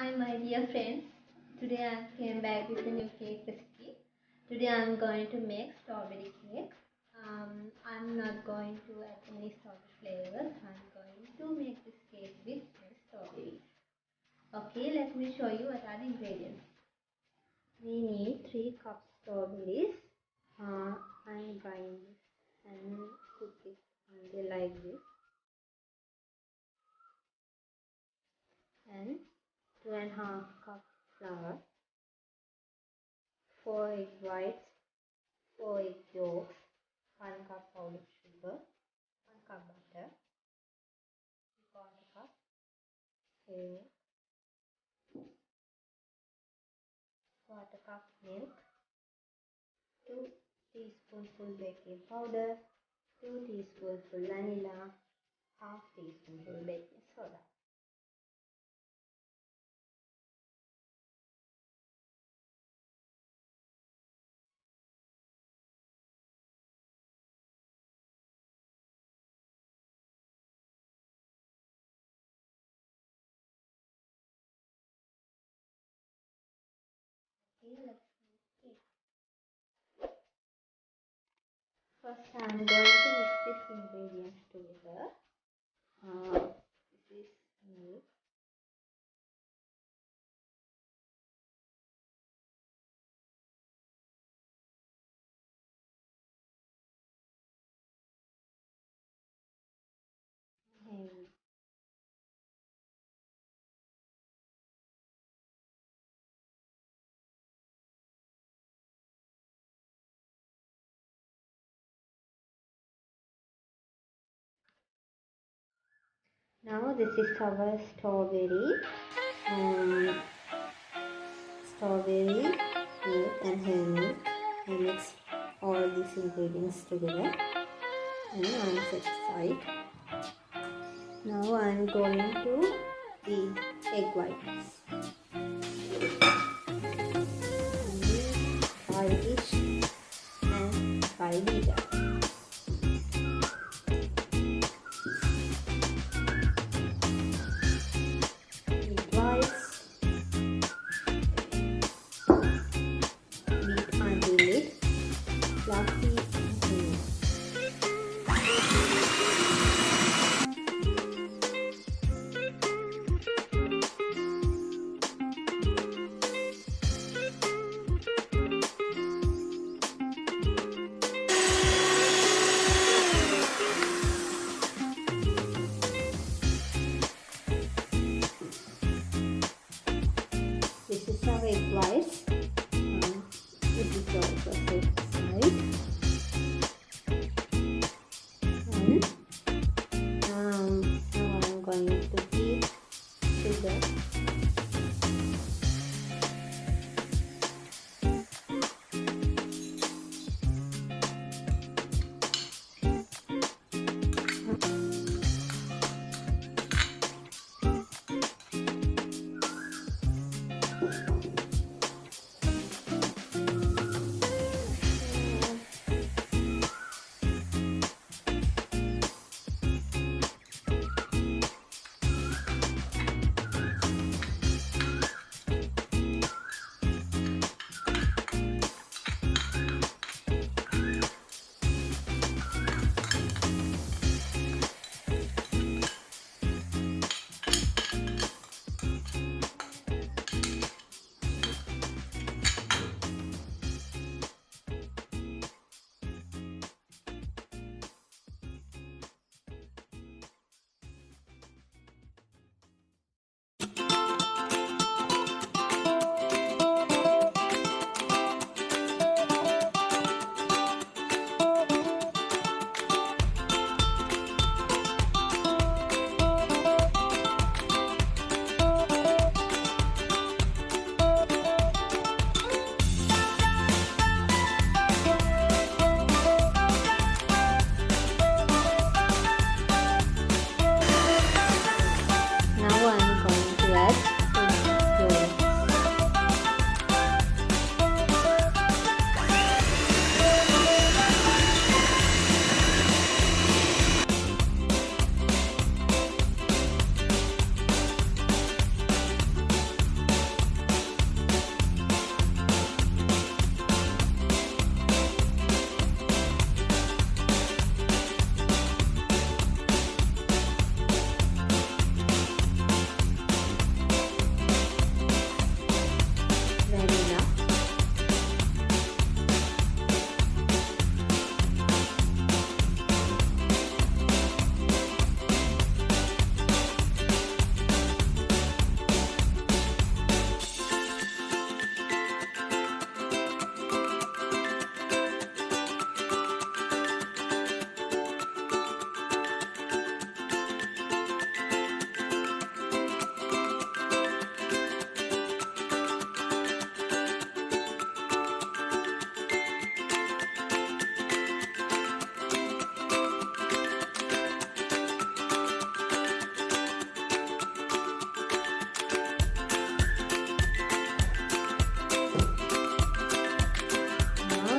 Hi my dear friends, today I came back with a new cake recipe. Today I am going to make strawberry cake. I'm not going to add any strawberry flavors. I'm going to make this cake with strawberries. Okay, let me show you what are the ingredients. We need 3 cups strawberries. I'm grind this and cook it until like this. And 2.5 cup flour, 4 egg whites, 4 egg yolks, 1 cup powdered sugar, 1 cup butter, 1/4 cup egg, 1/4 cup milk, 2 teaspoonful baking powder, 2 teaspoonful vanilla, half teaspoonful baking soda. Okay, let's make it. First, I'm going to mix these ingredients together. This is milk. And now this is our um, strawberry milk and hair milk. I mix all these ingredients together and I'm satisfied. Now I'm going to the egg whites. Fry it and fry it up. This is our egg whites. This is also egg side. And now I'm going to heat sugar.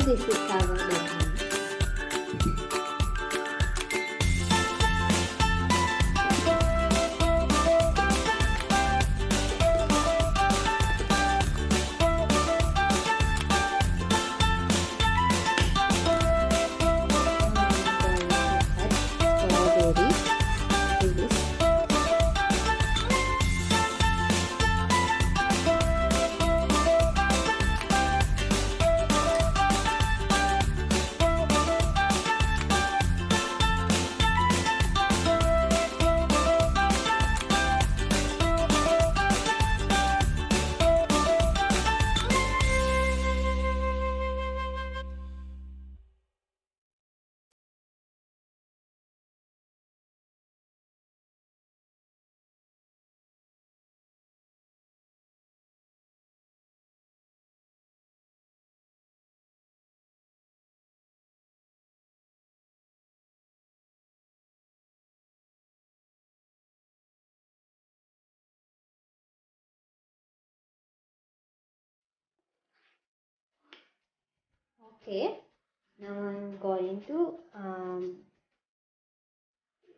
this is our baking. Okay, now I'm going to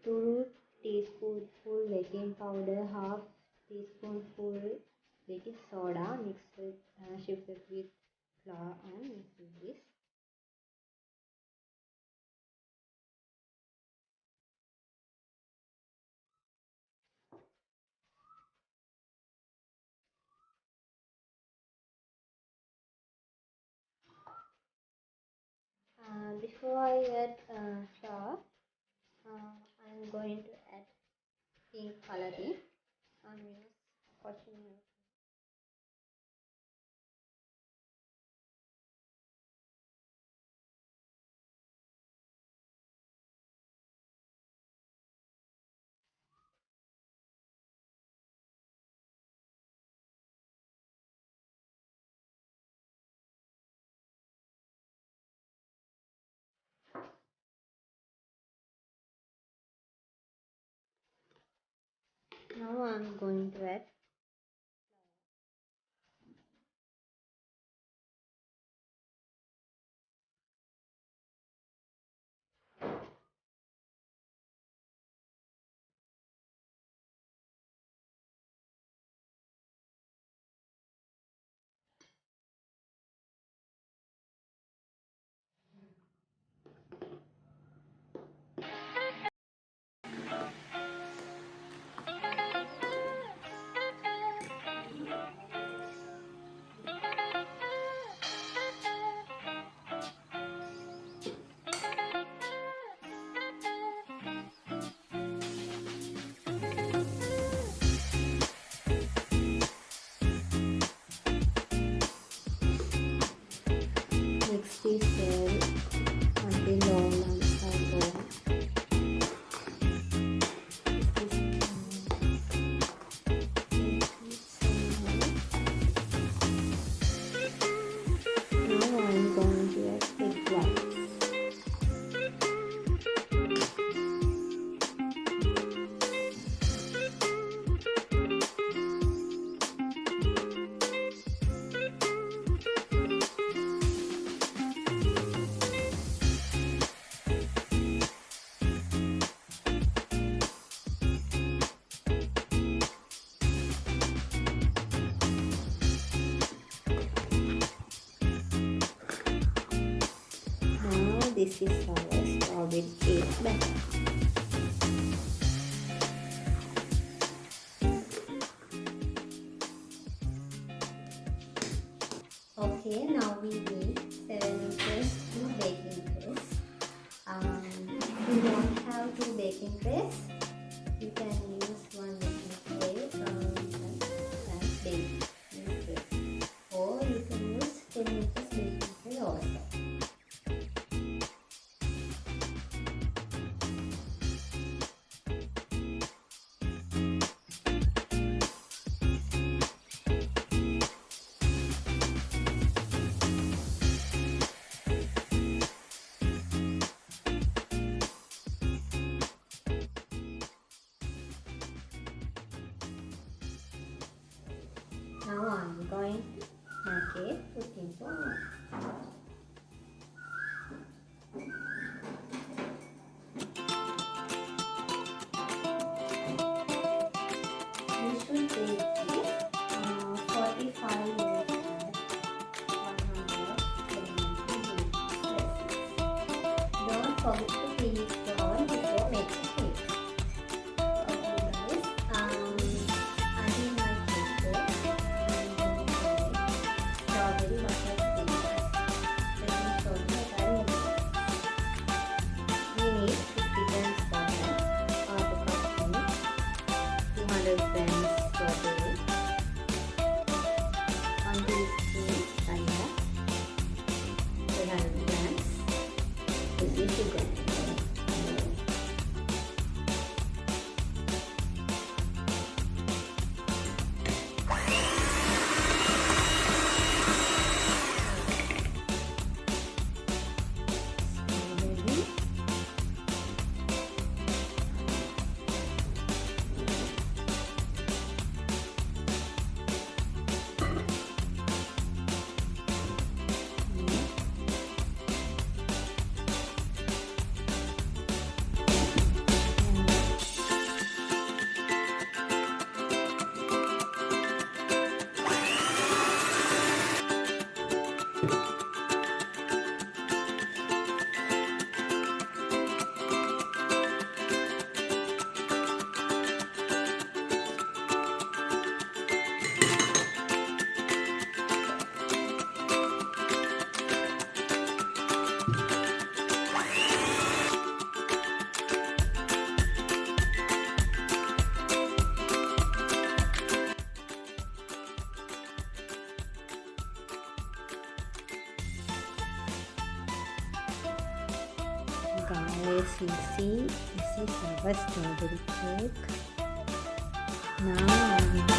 2 teaspoonful baking powder, half teaspoonful baking soda mixed with shifted with flour and mixed with this. Before I add flour, I'm going to add pink coloring. I'm use cotton. Now I'm going to add mix this well until all lumps are gone. Now I'm going to add egg whites. This is our strawberry cake batter. Okay, now we need 7 inches to baking press. If you don't have 2 baking press, you can use 1 baking tray and baking press, or you can use 10 inches baking tray also. Now I'm going to make it put into oven. 5 minutes at 170 degrees Celsius. Don't forget to preheat the oven before making cake. Okay guys, until my cake goes, I'm going to make strawberry butter cake. Let me show you what I need. We need 50 grams butter, half a cup milk, 200 grams strawberry, 1 teaspoon vanilla, 300 grams easy sugar. Guys, you see, this is our strawberry cake. Now I'm going to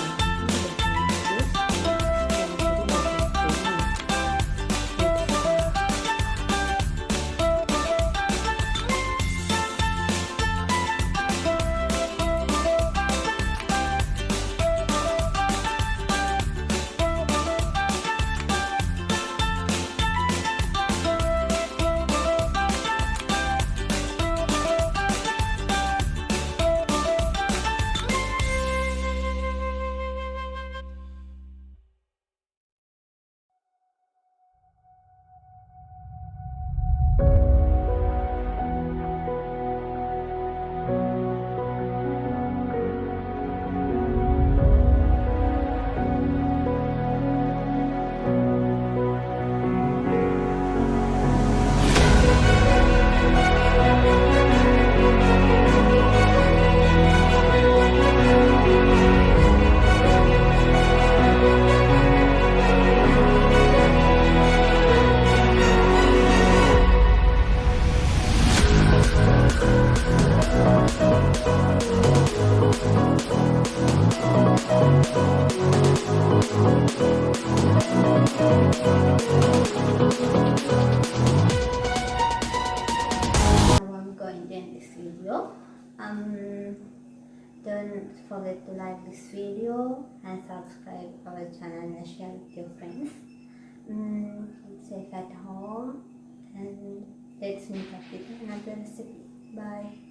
decorate this strawberry butter cream. Let's start. Video. Don't forget to like this video and subscribe our channel and share with your friends. Keep safe at home and let's meet up with another recipe. Bye.